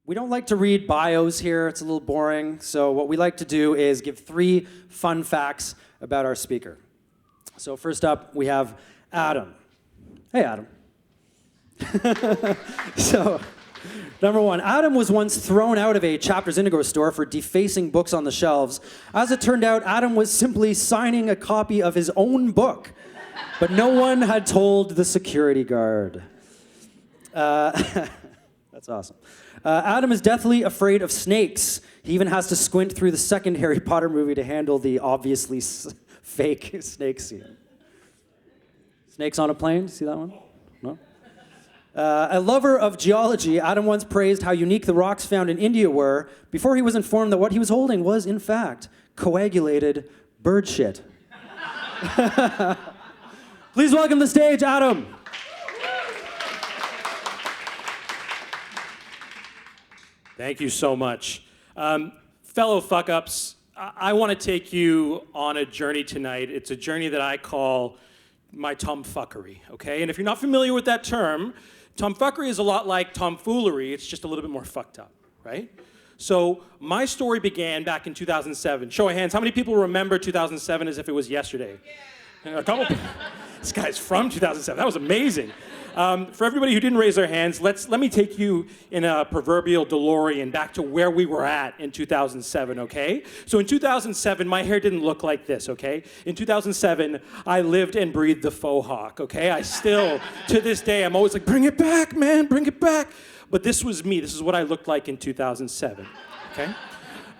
We don't like to read bios here. It's a little boring. So what we like to do is give 3 fun facts about our speaker. So first up, we have Adam. Hey, Adam. So, number 1, Adam was once thrown out of a Chapters Indigo store for defacing books on the shelves. As it turned out, Adam was simply signing a copy of his own book, but no one had told the security guard. That's awesome. Adam is deathly afraid of snakes. He even has to squint through the second Harry Potter movie to handle the obviously fake snake scene. Snakes on a plane? See that one? No? A lover of geology, Adam once praised how unique the rocks found in India were before he was informed that what he was holding was, in fact, coagulated bird shit. Please welcome to the stage, Adam. Thank you so much. Fellow fuck-ups, I want to take you on a journey tonight. It's a journey that I call my tomfuckery, okay? And if you're not familiar with that term, tomfuckery is a lot like tomfoolery. It's just a little bit more fucked up, right? So my story began back in 2007. Show of hands, how many people remember 2007 as if it was yesterday? Yeah. A couple. This guy's from 2007. That was amazing. For everybody who didn't raise their hands, let me take you in a proverbial DeLorean back to where we were at in 2007, okay? So in 2007, my hair didn't look like this, okay? In 2007, I lived and breathed the faux hawk, okay? I still, to this day, I'm always like, bring it back, man, bring it back. But this was me. This is what I looked like in 2007, okay?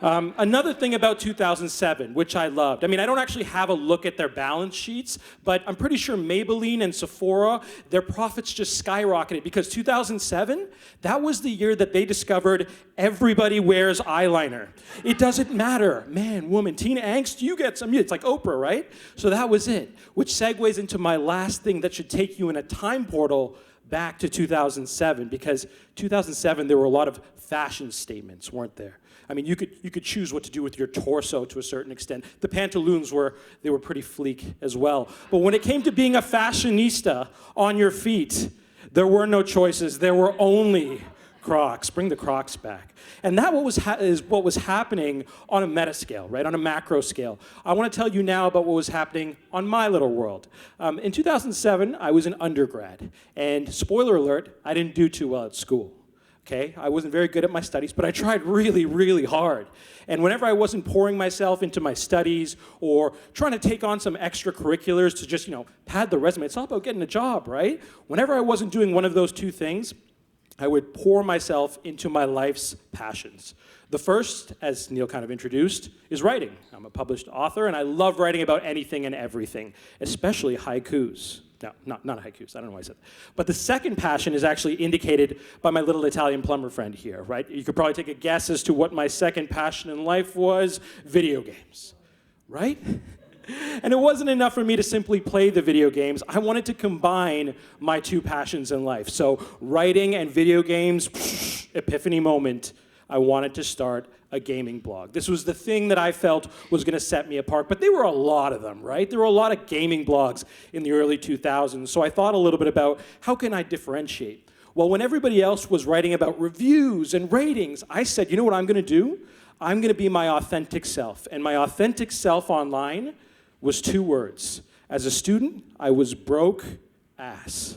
Another thing about 2007, which I loved, I mean, I don't actually have a look at their balance sheets, but I'm pretty sure Maybelline and Sephora, their profits just skyrocketed because 2007, that was the year that they discovered everybody wears eyeliner. It doesn't matter, man, woman, teen angst, you get some, it's like Oprah, right? So that was it, which segues into my last thing that should take you in a time portal back to 2007, because 2007, there were a lot of fashion statements, weren't there? I mean, you could choose what to do with your torso to a certain extent. The pantaloons were pretty fleek as well. But when it came to being a fashionista on your feet, there were no choices. There were only Crocs. Bring the Crocs back. And that is what was happening on a meta scale, right? On a macro scale. I want to tell you now about what was happening on my little world. In 2007, I was an undergrad. And spoiler alert, I didn't do too well at school. Okay, I wasn't very good at my studies, but I tried really, really hard. And whenever I wasn't pouring myself into my studies or trying to take on some extracurriculars to just, pad the resume, it's all about getting a job, right? Whenever I wasn't doing one of those two things, I would pour myself into my life's passions. The first, as Neil kind of introduced, is writing. I'm a published author, and I love writing about anything and everything, especially haikus. No, not haikus. I don't know why I said that. But the second passion is actually indicated by my little Italian plumber friend here, right? You could probably take a guess as to what my second passion in life was: video games, right? And it wasn't enough for me to simply play the video games. I wanted to combine my 2 passions in life. So writing and video games, epiphany moment. I wanted to start a gaming blog. This was the thing that I felt was going to set me apart, but there were a lot of them, right? There were a lot of gaming blogs in the early 2000s, so I thought a little bit about how can I differentiate? Well, when everybody else was writing about reviews and ratings, I said, you know what I'm going to do? I'm going to be my authentic self, and my authentic self online was 2 words. As a student, I was broke ass.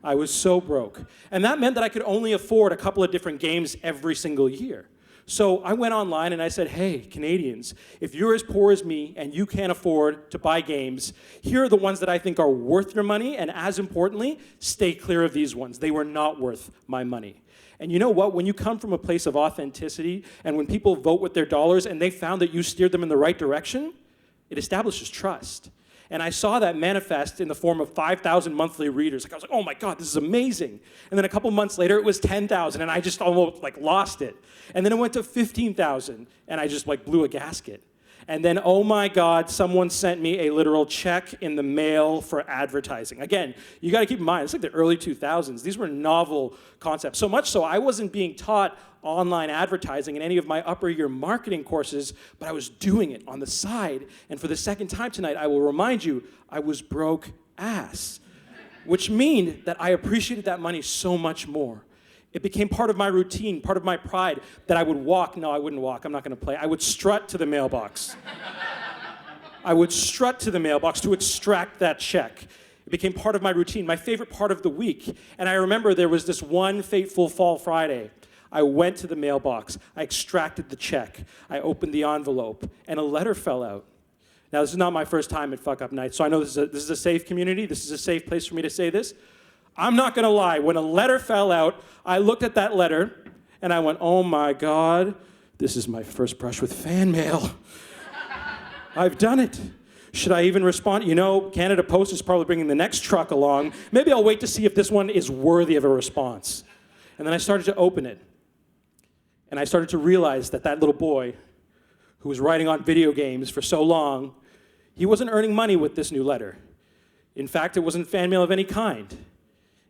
I was so broke. And that meant that I could only afford a couple of different games every single year. So I went online and I said, hey, Canadians, if you're as poor as me and you can't afford to buy games, here are the ones that I think are worth your money, and as importantly, stay clear of these ones. They were not worth my money. And you know what? When you come from a place of authenticity and when people vote with their dollars and they found that you steered them in the right direction, it establishes trust. And I saw that manifest in the form of 5,000 monthly readers. I was like, oh my God, this is amazing. And then a couple months later, it was 10,000, and I just almost lost it. And then it went to 15,000, and I just blew a gasket. And then, oh my God, someone sent me a literal check in the mail for advertising. Again, you got to keep in mind, it's like the early 2000s. These were novel concepts. So much so, I wasn't being taught online advertising in any of my upper year marketing courses, but I was doing it on the side. And for the second time tonight, I will remind you, I was broke ass, which means that I appreciated that money so much more. It became part of my routine, part of my pride, that I would walk. No, I wouldn't walk. I'm not going to play. I would strut to the mailbox. I would strut to the mailbox to extract that check. It became part of my routine, my favorite part of the week. And I remember there was this one fateful fall Friday. I went to the mailbox. I extracted the check. I opened the envelope, and a letter fell out. Now, this is not my first time at Fuckup Nights, so I know this is a safe community. This is a safe place for me to say this. I'm not going to lie. When a letter fell out, I looked at that letter, and I went, oh, my God, this is my first brush with fan mail. I've done it. Should I even respond? You know, Canada Post is probably bringing the next truck along. Maybe I'll wait to see if this one is worthy of a response. And then I started to open it. And I started to realize that that little boy who was writing on video games for so long, he wasn't earning money with this new letter. In fact, it wasn't fan mail of any kind.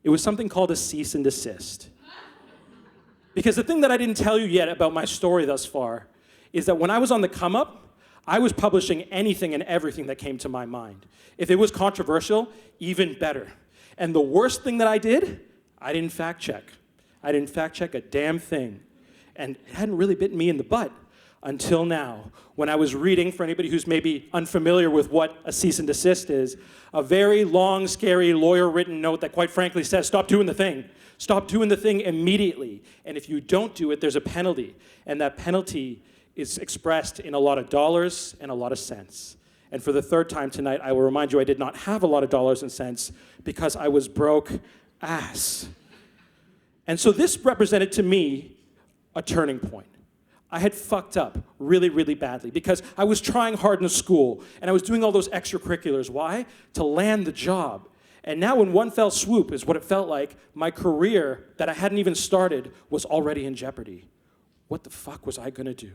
It was something called a cease and desist. Because the thing that I didn't tell you yet about my story thus far is that when I was on the come up, I was publishing anything and everything that came to my mind. If it was controversial, even better. And the worst thing that I did, I didn't fact check. I didn't fact check a damn thing. And it hadn't really bitten me in the butt until now, when I was reading, for anybody who's maybe unfamiliar with what a cease and desist is, a very long, scary, lawyer-written note that quite frankly says, stop doing the thing. Stop doing the thing immediately. And if you don't do it, there's a penalty. And that penalty is expressed in a lot of dollars and a lot of cents. And for the third time tonight, I will remind you I did not have a lot of dollars and cents because I was broke ass. And so this represented to me a turning point. I had fucked up really, really badly because I was trying hard in school and I was doing all those extracurriculars. Why? To land the job. And now in one fell swoop is what it felt like, my career that I hadn't even started was already in jeopardy. What the fuck was I gonna do,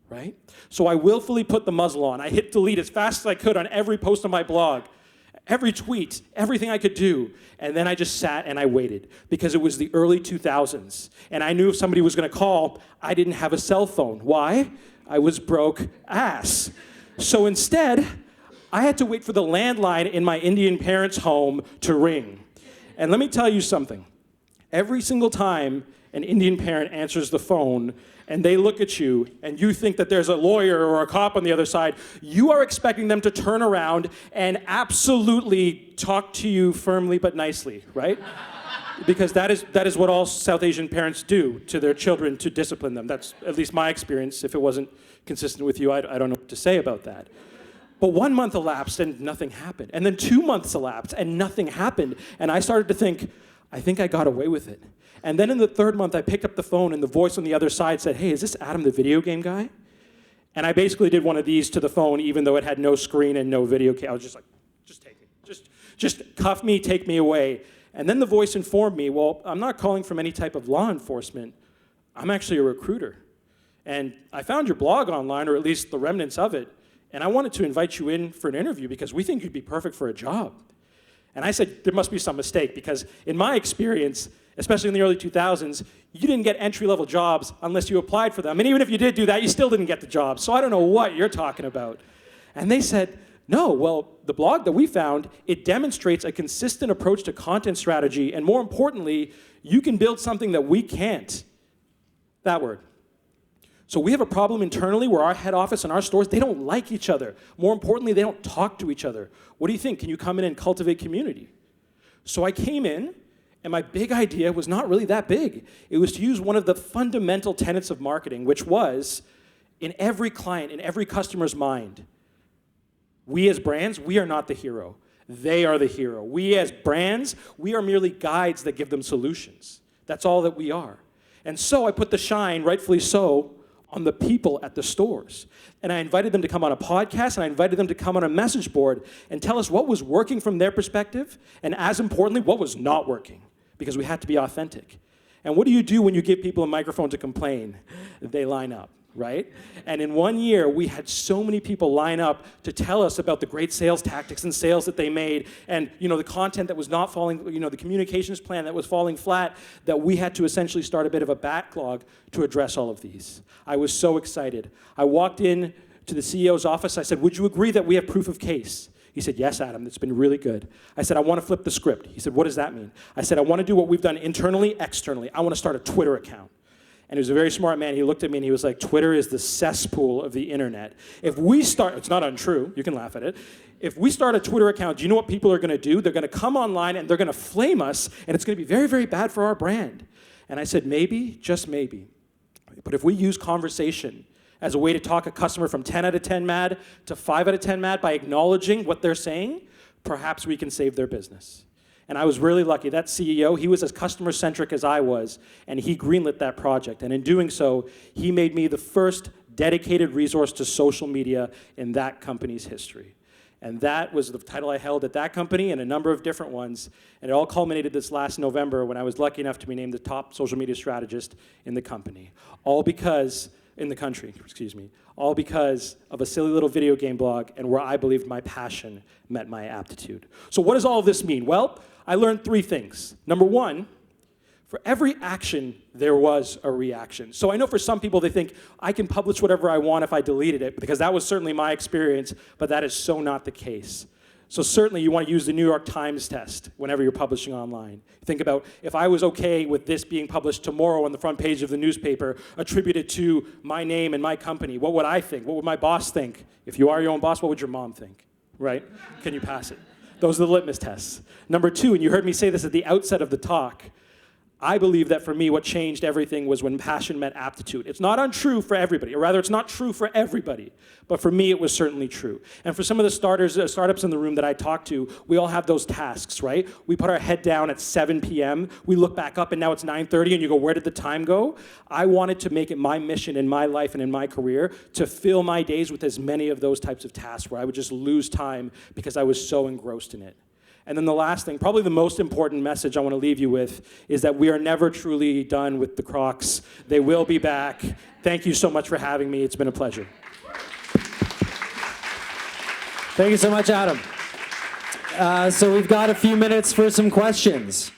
right? So I willfully put the muzzle on. I hit delete as fast as I could on every post on my blog, every tweet, everything I could do. And then I just sat and I waited because it was the early 2000s. And I knew if somebody was gonna call, I didn't have a cell phone. Why? I was broke ass. So instead, I had to wait for the landline in my Indian parents' home to ring. And let me tell you something. Every single time an Indian parent answers the phone and they look at you and you think that there's a lawyer or a cop on the other side, you are expecting them to turn around and absolutely talk to you firmly but nicely, right? Because that is what all South Asian parents do to their children to discipline them. That's at least my experience. If it wasn't consistent with you, I don't know what to say about that. But 1 month elapsed and nothing happened. And then 2 months elapsed and nothing happened. And I started to think, I think I got away with it. And then in the third month, I picked up the phone and the voice on the other side said, hey, is this Adam the video game guy? And I basically did one of these to the phone, even though it had no screen and no video. I was just like, just take me. Just cuff me, take me away. And then the voice informed me, well, I'm not calling from any type of law enforcement. I'm actually a recruiter. And I found your blog online, or at least the remnants of it, and I wanted to invite you in for an interview because we think you'd be perfect for a job. And I said, there must be some mistake because in my experience, especially in the early 2000s, you didn't get entry-level jobs unless you applied for them. And even if you did do that, you still didn't get the job. So I don't know what you're talking about. And they said, no, well, the blog that we found, it demonstrates a consistent approach to content strategy. And more importantly, you can build something that we can't. That word. So we have a problem internally where our head office and our stores, they don't like each other. More importantly, they don't talk to each other. What do you think? Can you come in and cultivate community? So I came in, and my big idea was not really that big. It was to use one of the fundamental tenets of marketing, which was in every client, in every customer's mind, we as brands, we are not the hero. They are the hero. We as brands, we are merely guides that give them solutions. That's all that we are. And so I put the shine, rightfully so, on the people at the stores. And I invited them to come on a podcast, and I invited them to come on a message board and tell us what was working from their perspective, and as importantly, what was not working, because we had to be authentic. And what do you do when you give people a microphone to complain? They line up, right? And in 1 year, we had so many people line up to tell us about the great sales tactics and sales that they made, and the content that was not falling, the communications plan that was falling flat, that we had to essentially start a bit of a backlog to address all of these. I was so excited. I walked in to the CEO's office. I said, would you agree that we have proof of case? He said, yes, Adam, it's been really good. I said, I want to flip the script. He said, what does that mean? I said, I want to do what we've done internally, externally. I want to start a Twitter account. And he was a very smart man. He looked at me and he was like, Twitter is the cesspool of the internet. If we start, it's not untrue, you can laugh at it. If we start a Twitter account, do you know what people are going to do? They're going to come online and they're going to flame us, and it's going to be very, very bad for our brand. And I said, maybe, just maybe. But if we use conversation as a way to talk a customer from 10 out of 10 mad to 5 out of 10 mad by acknowledging what they're saying, perhaps we can save their business. And I was really lucky. That CEO, he was as customer-centric as I was, and he greenlit that project. And in doing so, he made me the first dedicated resource to social media in that company's history. And that was the title I held at that company and a number of different ones. And it all culminated this last November when I was lucky enough to be named the top social media strategist in the company. All because, in the country, excuse me, all because of a silly little video game blog and where I believed my passion met my aptitude. So what does all of this mean? Well, I learned 3 things. Number 1, for every action, there was a reaction. So I know for some people, they think, I can publish whatever I want if I deleted it, because that was certainly my experience, but that is so not the case. So certainly you want to use the New York Times test whenever you're publishing online. Think about, if I was okay with this being published tomorrow on the front page of the newspaper, attributed to my name and my company, what would I think? What would my boss think? If you are your own boss, what would your mom think? Right? Can you pass it? Those are the litmus tests. Number 2, and you heard me say this at the outset of the talk, I believe that for me, what changed everything was when passion met aptitude. It's not untrue for everybody, or rather, it's not true for everybody. But for me, it was certainly true. And for some of the startups in the room that I talked to, we all have those tasks, right? We put our head down at 7 p.m., we look back up, and now it's 9:30, and you go, where did the time go? I wanted to make it my mission in my life and in my career to fill my days with as many of those types of tasks where I would just lose time because I was so engrossed in it. And then the last thing, probably the most important message I want to leave you with, is that we are never truly done with the Crocs. They will be back. Thank you so much for having me. It's been a pleasure. Thank you so much, Adam. So we've got a few minutes for some questions.